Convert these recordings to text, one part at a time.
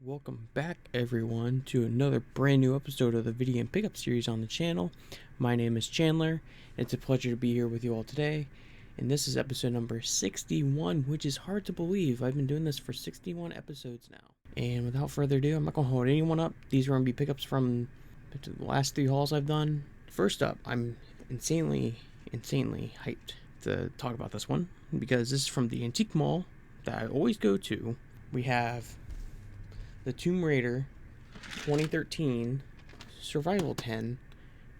Welcome back, everyone, to another brand new episode of the Video Game Pickup series on the channel. My name is Chandler. It's a pleasure to be here with you all today. And this is episode number 61, which is hard to believe. I've been doing this for 61 episodes now. And without further ado, I'm not going to hold anyone up. These are going to be pickups from the last 3 hauls I've done. First up, I'm insanely hyped to talk about this one, because this is from the antique mall that I always go to. We have the Tomb Raider 2013 Survival 10,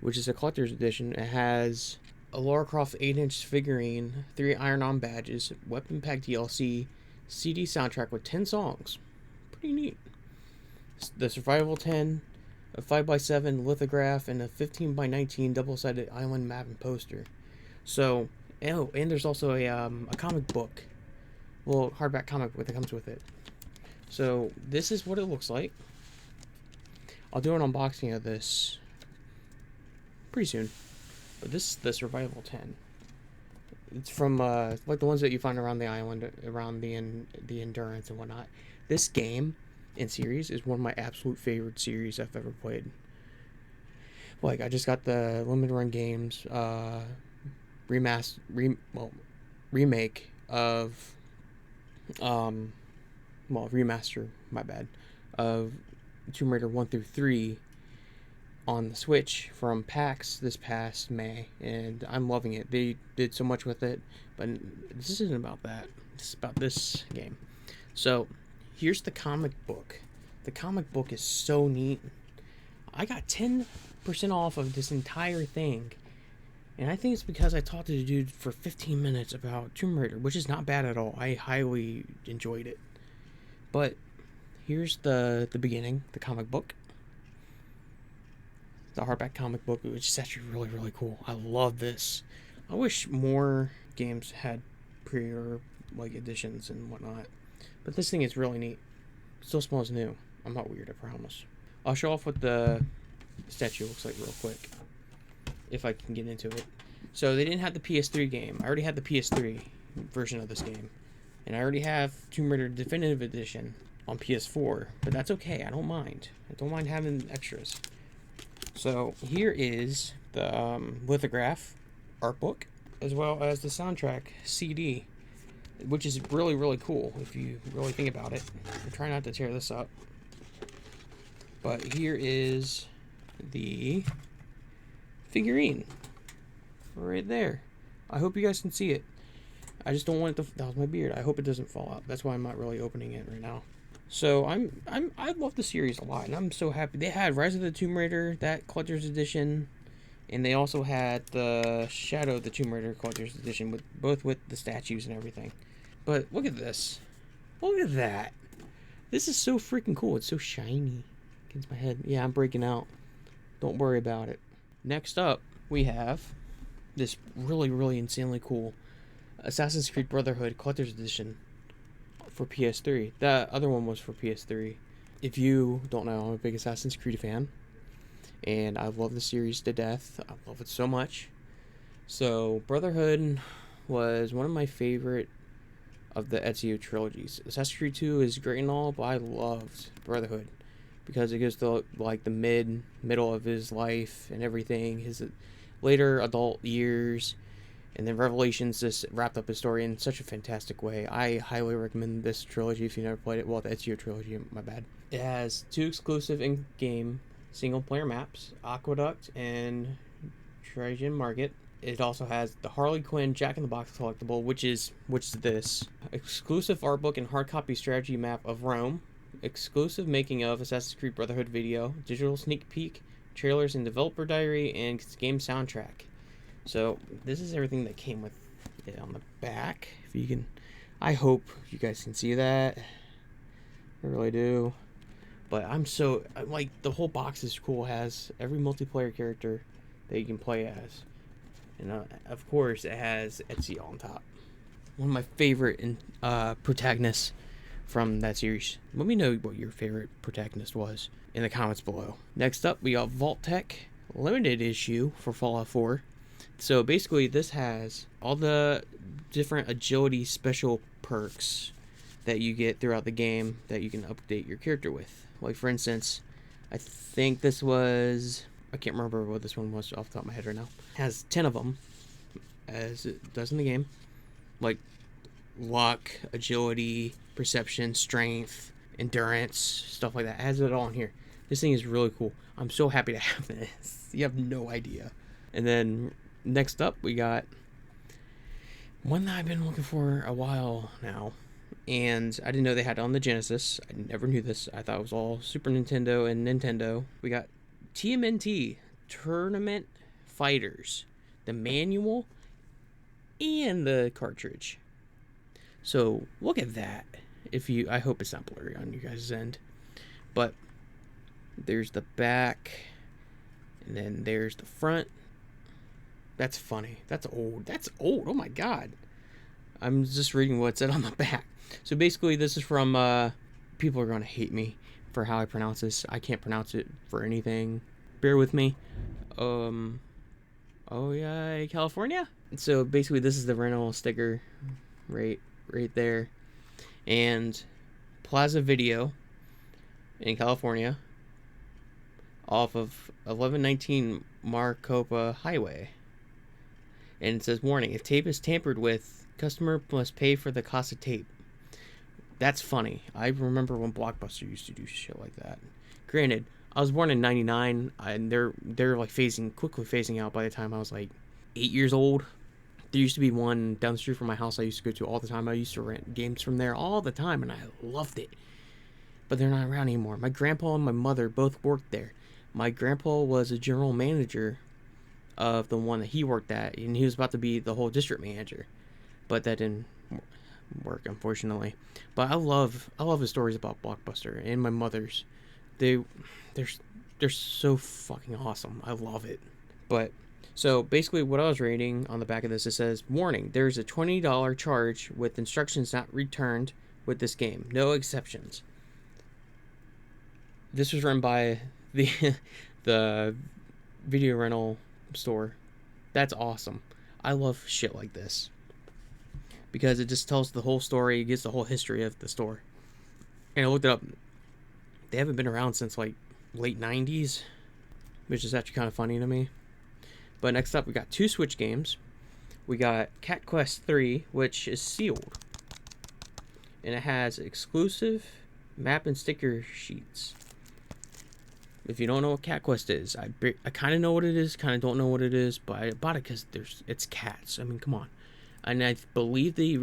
which is a collector's edition. It has a Lara Croft 8-inch figurine, 3 iron-on badges, weapon pack DLC, CD soundtrack with 10 songs. Pretty neat. The Survival 10, a 5x7 lithograph, and a 15x19 double-sided island map and poster. So, and there's also a comic book. Well, hardback comic book that comes with it. So this is what it looks like. I'll do an unboxing of this pretty soon. But this is the Survival 10. It's from like the ones that you find around the island, around the Endurance and whatnot. This game and series is one of my absolute favorite series I've ever played. Like, I just got the limited run games remake of remaster, my bad, of Tomb Raider 1 through 3 on the Switch from PAX this past May, and I'm loving it. They did so much with it, but this isn't about that. This is about this game. So, here's the comic book. The comic book is so neat. I got 10% off of this entire thing, and I think it's because I talked to the dude for 15 minutes about Tomb Raider, which is not bad at all. I highly enjoyed it. But here's the beginning, the comic book. The hardback comic book, which is actually really cool. I love this. I wish more games had pre-order editions and whatnot. But this thing is really neat. It still smells new. I'm not weird, I promise. I'll show off what the statue looks like real quick, if I can get into it. So they didn't have the PS3 game. I already had the PS3 version of this game. And I already have Tomb Raider Definitive Edition on PS4, but that's okay. I don't mind. I don't mind having extras. So here is the lithograph art book, as well as the soundtrack CD, which is really cool if you really think about it. I'm trying not to tear this up. But here is the figurine right there. I hope you guys can see it. I just don't want it to. That was my beard. I hope it doesn't fall out. That's why I'm not really opening it right now. So I love the series a lot, and I'm so happy. They had Rise of the Tomb Raider, that collector's edition, and they also had the Shadow of the Tomb Raider collector's edition, with the statues and everything. But look at this. Look at that. This is so freaking cool. It's so shiny against my head. Yeah, I'm breaking out. Don't worry about it. Next up, we have this really insanely cool Assassin's Creed Brotherhood Collector's Edition for PS3. That other one was for PS3. If you don't know, I'm a big Assassin's Creed fan, and I love the series to death. I love it so much. So Brotherhood was one of my favorite of the Ezio trilogies. Assassin's Creed 2 is great and all, but I loved Brotherhood because it goes to like the middle of his life and everything, his later adult years. And then Revelations just wrapped up his story in such a fantastic way. I highly recommend this trilogy if you never played it. Well, the Ezio trilogy, my bad. It has 2 exclusive in-game single-player maps, Aqueduct and Trajan Market. It also has the Harley Quinn Jack-in-the-Box collectible, which is this. Exclusive art book and hard copy strategy map of Rome. Exclusive making of Assassin's Creed Brotherhood video. Digital sneak peek, trailers and developer diary, and game soundtrack. So this is everything that came with it on the back. If you can, I hope you guys can see that. I really do. But I'm like, the whole box is cool. It has every multiplayer character that you can play as, and of course it has Ezio on top. One of my favorite protagonists from that series. Let me know what your favorite protagonist was in the comments below. Next up, we got Vault-Tec limited issue for Fallout 4. So basically, this has all the different agility special perks that you get throughout the game that you can update your character with. Like, for instance, I think this was... I can't remember what this one was off the top of my head right now. It has 10 of them, as it does in the game. Like, luck, agility, perception, strength, endurance, stuff like that. It has it all in here. This thing is really cool. I'm so happy to have this. You have no idea. And then next up, we got one that I've been looking for a while now. And I didn't know they had it on the Genesis. I never knew this. I thought it was all Super Nintendo and Nintendo. We got TMNT, Tournament Fighters, the manual, and the cartridge. So look at that. I hope it's not blurry on you guys' end. But there's the back, and then there's the front. That's funny. That's old. That's old. Oh my god. I'm just reading what it said on the back. So basically, this is from, people are going to hate me for how I pronounce this. I can't pronounce it for anything. Bear with me. Oh yeah, California? So basically, this is the rental sticker right there. And Plaza Video in California off of 1119 Maricopa Highway. And it says, warning, if tape is tampered with, customer must pay for the cost of tape. That's funny. I remember when Blockbuster used to do shit like that. Granted, I was born in 99, and they're like quickly phasing out by the time I was like 8 years old. There used to be one down the street from my house I used to go to all the time. I used to rent games from there all the time, and I loved it. But they're not around anymore. My grandpa and my mother both worked there. My grandpa was a general manager of the one that he worked at, and he was about to be the whole district manager. But that didn't work, unfortunately. But I love the stories about Blockbuster and my mother's. They're so fucking awesome. I love it. But so basically what I was reading on the back of this, it says, warning, there's a $20 charge with instructions not returned with this game. No exceptions. This was run by the video rental store. That's awesome. I love shit like this, because it just tells the whole story. It gives the whole history of the store. And I looked it up. They haven't been around since like late 90s, which is actually kind of funny to me. But next up, we got 2 Switch games. We got Cat Quest 3, which is sealed, and it has exclusive map and sticker sheets. If you don't know what Cat Quest is, I kind of know what it is, kind of don't know what it is, but I bought it because it's cats. I mean, come on. And I believe they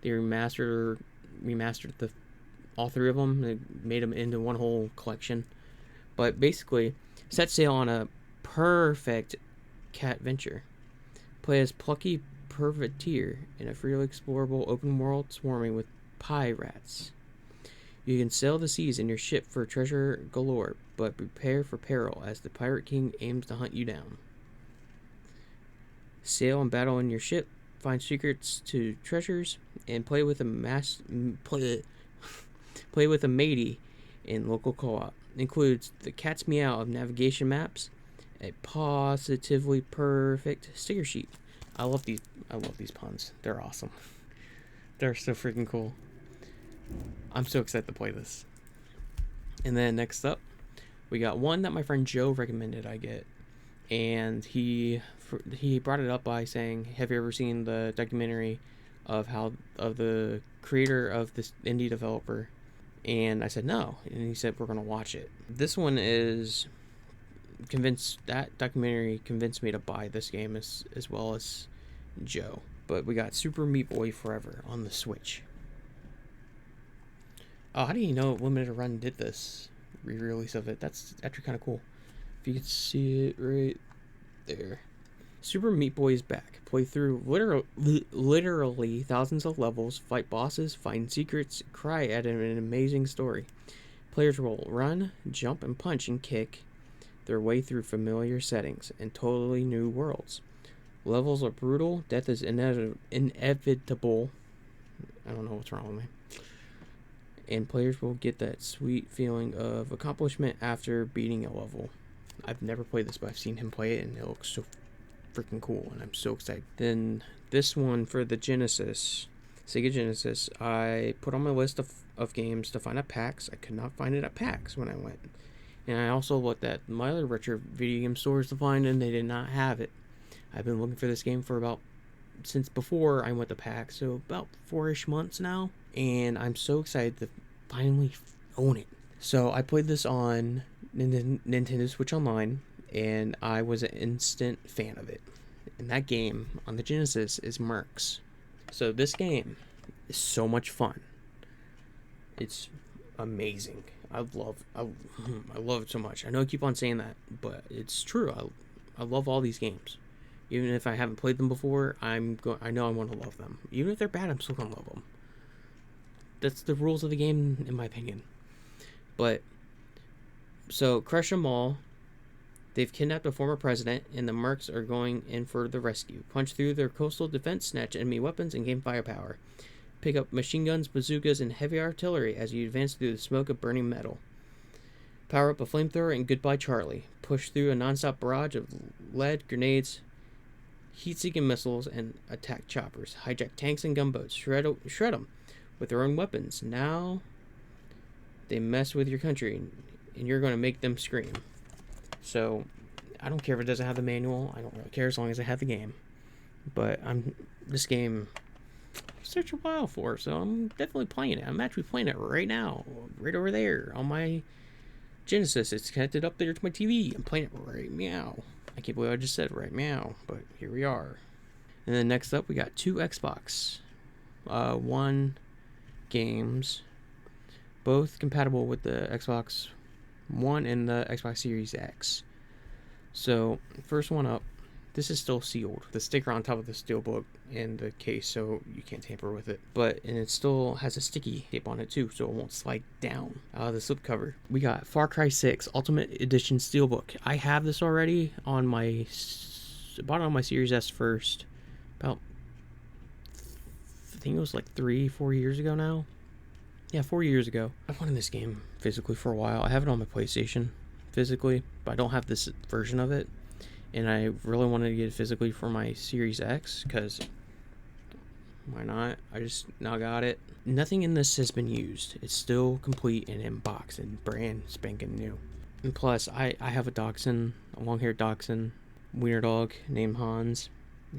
remastered all 3 of them. They made them into one whole collection. But basically, set sail on a perfect cat venture. Play as plucky privateer in a freely explorable open world swarming with pirates. You can sail the seas in your ship for treasure galore, but prepare for peril as the Pirate King aims to hunt you down. Sail and battle in your ship, find secrets to treasures, and play with a play with a matey in local co-op. Includes the cat's meow of navigation maps, a positively perfect sticker sheet. I love these puns. They're awesome. They're so freaking cool. I'm so excited to play this. And then next up, we got one that my friend Joe recommended I get, and he brought it up by saying, "Have you ever seen the documentary of the creator of this indie developer?" And I said no, and he said we're gonna watch it. This one is that documentary convinced me to buy this game as well as Joe. But we got Super Meat Boy Forever on the Switch. Oh, how do you know Limited Run did this re-release of it? That's actually kind of cool. If you could see it right there. Super Meat Boy is back. Play through literally thousands of levels, fight bosses, find secrets, cry at an amazing story. Players will run, jump, and punch and kick their way through familiar settings and totally new worlds. Levels are brutal, death is inevitable. I don't know what's wrong with me. And players will get that sweet feeling of accomplishment after beating a level. I've never played this, but I've seen him play it, and it looks so freaking cool, and I'm so excited. Then this one for the Genesis Sega Genesis. I put on my list of games to find at PAX. I could not find it at PAX when I went. And I also looked at my other retro video game stores to find it, and they did not have it. I've been looking for this game for since before I went to PAX, so about 4-ish months now. And I'm so excited to finally own it. So I played this on Nintendo Switch Online, and I was an instant fan of it. And that game on the Genesis is Mercs. So this game is so much fun. It's amazing. I love it so much. I know I keep on saying that, but it's true. I love all these games. Even if I haven't played them before, I know I want to love them. Even if they're bad, I'm still gonna love them. That's the rules of the game, in my opinion. But so crush them all. They've kidnapped a former president, and the Mercs are going in for the rescue. Punch through their coastal defense, snatch enemy weapons, and gain firepower. Pick up machine guns, bazookas, and heavy artillery as you advance through the smoke of burning metal. Power up a flamethrower and goodbye Charlie. Push through a non-stop barrage of lead, grenades, heat-seeking missiles, and attack choppers. Hijack tanks and gunboats. Shred them with their own weapons. Now they mess with your country, and you're going to make them scream. So I don't care if it doesn't have the manual. I don't really care as long as I have the game. But this game I've searched a while for, so I'm definitely playing it. I'm actually playing it right now, right over there on my Genesis. It's connected up there to my TV. I'm playing it right meow. I can't believe I just said right meow, but here we are. And then next up, we got 2 Xbox One games, both compatible with the Xbox One and the Xbox Series X. So, first one up, this is still sealed. The sticker on top of the steelbook and the case, so you can't tamper with it. And it still has a sticky tape on it too, so it won't slide down out of the slipcover. We got Far Cry 6 Ultimate Edition steelbook. I have this already on my, bought it on my Series S first, about, I think it was like 3-4 years ago now. Yeah, 4 years ago. I've wanted this game physically for a while. I have it on my PlayStation physically, but I don't have this version of it. And I really wanted to get it physically for my Series X, because why not? I just now got it. Nothing in this has been used. It's still complete and in box and brand spanking new. And plus, I have a dachshund, a long-haired dachshund, wiener dog named Hans.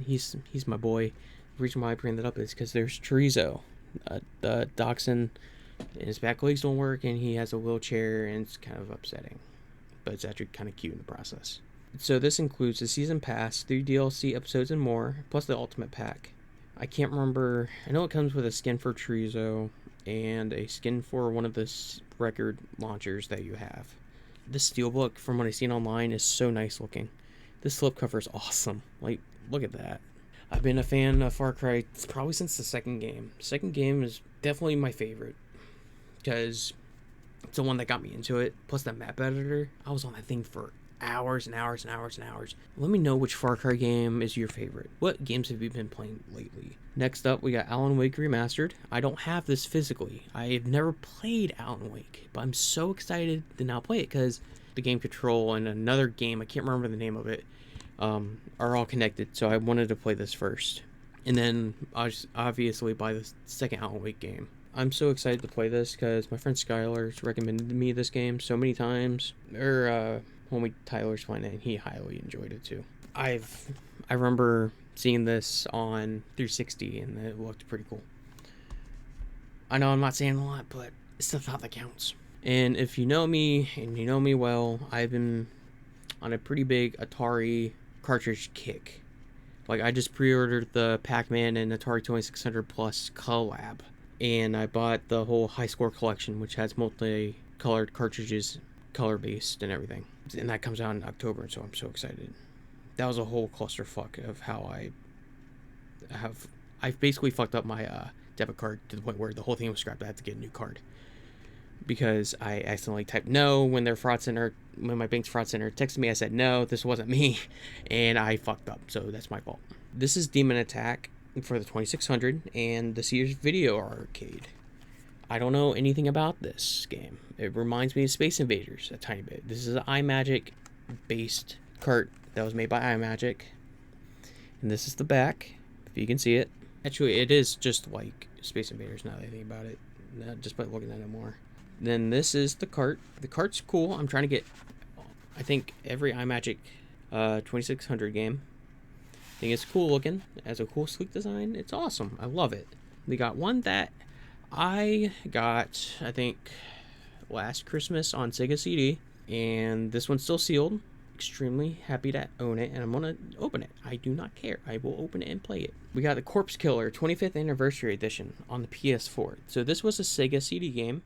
He's my boy. The reason why I bring that up is because there's Chorizo. The dachshund, his back legs don't work, and he has a wheelchair, and it's kind of upsetting. But it's actually kind of cute in the process. So this includes the season pass, 3 DLC episodes and more, plus the ultimate pack. I can't remember. I know it comes with a skin for Chorizo and a skin for one of the record launchers that you have. This steelbook, from what I've seen online, is so nice looking. This slipcover is awesome. Like, look at that. I've been a fan of Far Cry probably since the second game. Second game is definitely my favorite, because it's the one that got me into it. Plus that map editor, I was on that thing for hours and hours and hours and hours. Let me know which Far Cry game is your favorite. What games have you been playing lately? Next up, we got Alan Wake Remastered. I don't have this physically. I've never played Alan Wake, but I'm so excited to now play it, because the game control and another game, I can't remember the name of it, are all connected, so I wanted to play this first. And then I'll just obviously buy the second Alan Wake game. I'm so excited to play this because my friend Skylar's recommended me this game so many times. Homie Tyler's playing it, and he highly enjoyed it too. I remember seeing this on 360, and it looked pretty cool. I know I'm not saying a lot, but it's the thought that counts. And if you know me, and you know me well, I've been on a pretty big Atari cartridge kick. Like, I just pre-ordered the Pac-Man and Atari 2600 Plus collab, and I bought the whole High Score collection, which has multi-colored cartridges, color-based and everything. And that comes out in October, so I'm so excited. That was a whole clusterfuck of how I've basically fucked up my debit card to the point where the whole thing was scrapped. I had to get a new card because I accidentally typed no when my bank's fraud center texted me. I said no, this wasn't me, and I fucked up, so that's my fault. This is Demon Attack for the 2600 and the Sears Video Arcade. I don't know anything about this game. It reminds me of Space Invaders a tiny bit. This is an iMagic based cart that was made by iMagic, and this is the back, if you can see it. Actually, it is just like Space Invaders now that I think about it, just by looking at it more. Then this is the cart. The cart's cool. I'm trying to get, I think, every iMagic 2600 game. I think it's cool looking. It has a cool sleek design. It's awesome. I love it. We got one that I got, I think, last Christmas on Sega CD. And this one's still sealed. Extremely happy to own it, and I'm gonna open it. I do not care. I will open it and play it. We got the Corpse Killer 25th Anniversary Edition on the PS4. So this was a Sega CD game,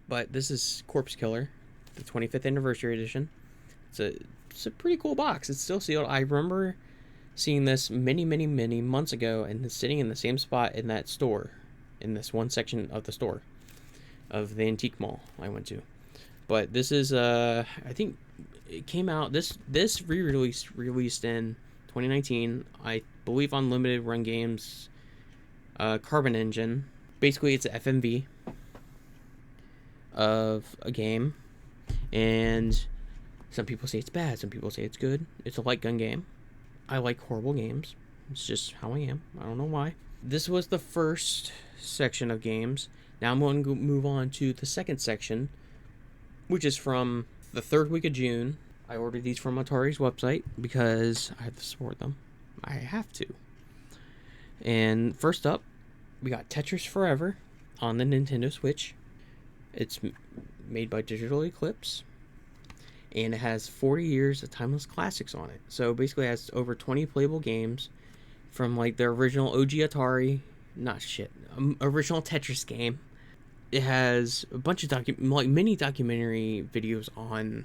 but this is Corpse Killer, the 25th Anniversary Edition. It's a pretty cool box. It's still sealed. I remember seeing this many months ago, and sitting in the same spot in that store, in this one section of the store, of the antique mall I went to. But this is, I think it came out, this released in 2019, I believe, on Limited Run Games Carbon Engine. Basically, it's an FMV of a game, and some people say it's bad, some people say it's good. It's a light gun game. I like horrible games. It's just how I am. I don't know why. This was the first section of games. Now I'm going to move on to the second section, which is from the third week of June. I ordered these from Atari's website because I have to support them. I have to. And first up, we got Tetris Forever on the Nintendo Switch. It's made by Digital Eclipse, and it has 40 years of timeless classics on it. So basically it has over 20 playable games from like the original OG Atari, original Tetris game. It has a bunch of mini documentary videos on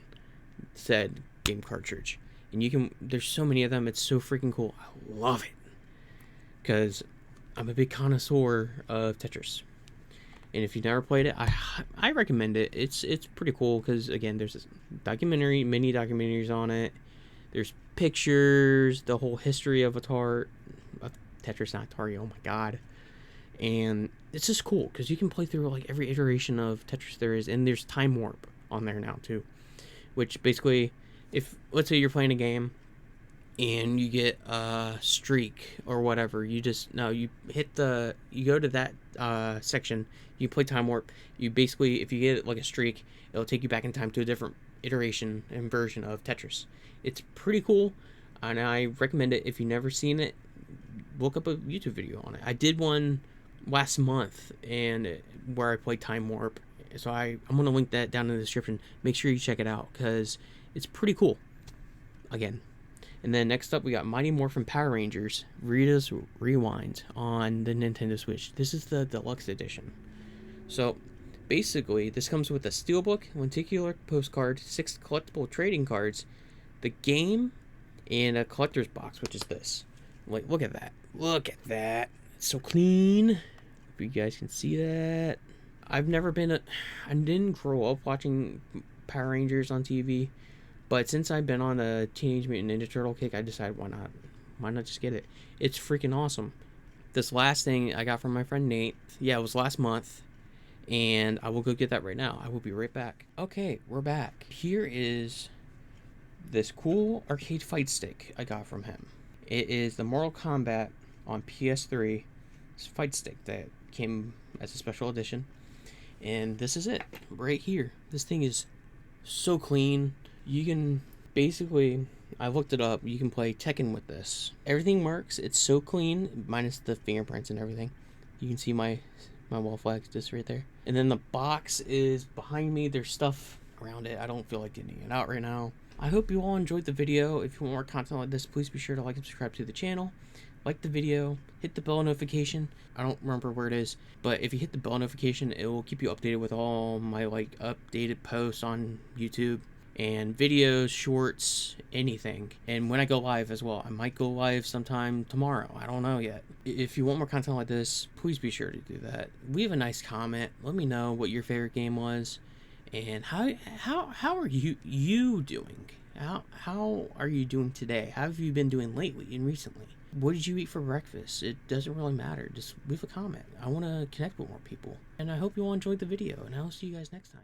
said game cartridge, and there's so many of them. It's so freaking cool. I love it because I'm a big connoisseur of Tetris, and if you've never played it, I recommend it. It's pretty cool because, again, there's this mini documentaries on it. There's pictures, the whole history of Tetris, not Atari. Oh my god. And it's just cool because you can play through like every iteration of Tetris there is, and there's time warp on there now too, which basically, if let's say you're playing a game and you get a streak or whatever, you go to that section, you play time warp. You basically, if you get like a streak, it'll take you back in time to a different iteration and version of Tetris. It's pretty cool, and I recommend it. If you've never seen it, look up a YouTube video on it. I did one last month and where I played time warp, so I'm gonna link that down in the description. Make sure you check it out because it's pretty cool, again. And then next up, we got Mighty Morphin Power Rangers Rita's Rewind on the Nintendo Switch. This is the deluxe edition. So basically, this comes with a steelbook, lenticular postcard, 6 collectible trading cards, the game, and a collector's box, which is this. Like, look at that. Look at that. It's so clean. Hope you guys can see that. I didn't grow up watching Power Rangers on TV, but since I've been on a Teenage Mutant Ninja Turtle kick, I decided why not? Why not just get it? It's freaking awesome. This last thing I got from my friend Nate. Yeah, it was last month, and I will go get that right now. I will be right back. Okay, we're back. Here is this cool arcade fight stick I got from him. It is the Mortal Kombat on PS3 fight stick that came as a special edition. And this is it right here. This thing is so clean. You can basically, I looked it up, you can play Tekken with this. Everything works. It's so clean, minus the fingerprints and everything. You can see my wall flags just right there. And then the box is behind me. There's stuff around it. I don't feel like getting it out right now. I hope you all enjoyed the video. If you want more content like this, please be sure to like and subscribe to the channel. Like the video, hit the bell notification. I don't remember where it is, but if you hit the bell notification, it will keep you updated with all my updated posts on YouTube and videos, shorts, anything. And when I go live as well. I might go live sometime tomorrow. I don't know yet. If you want more content like this, please be sure to do that. Leave a nice comment. Let me know what your favorite game was. And how are you doing? How are you doing today? How have you been doing lately and recently? What did you eat for breakfast? It doesn't really matter. Just leave a comment. I want to connect with more people. And I hope you all enjoyed the video, and I'll see you guys next time.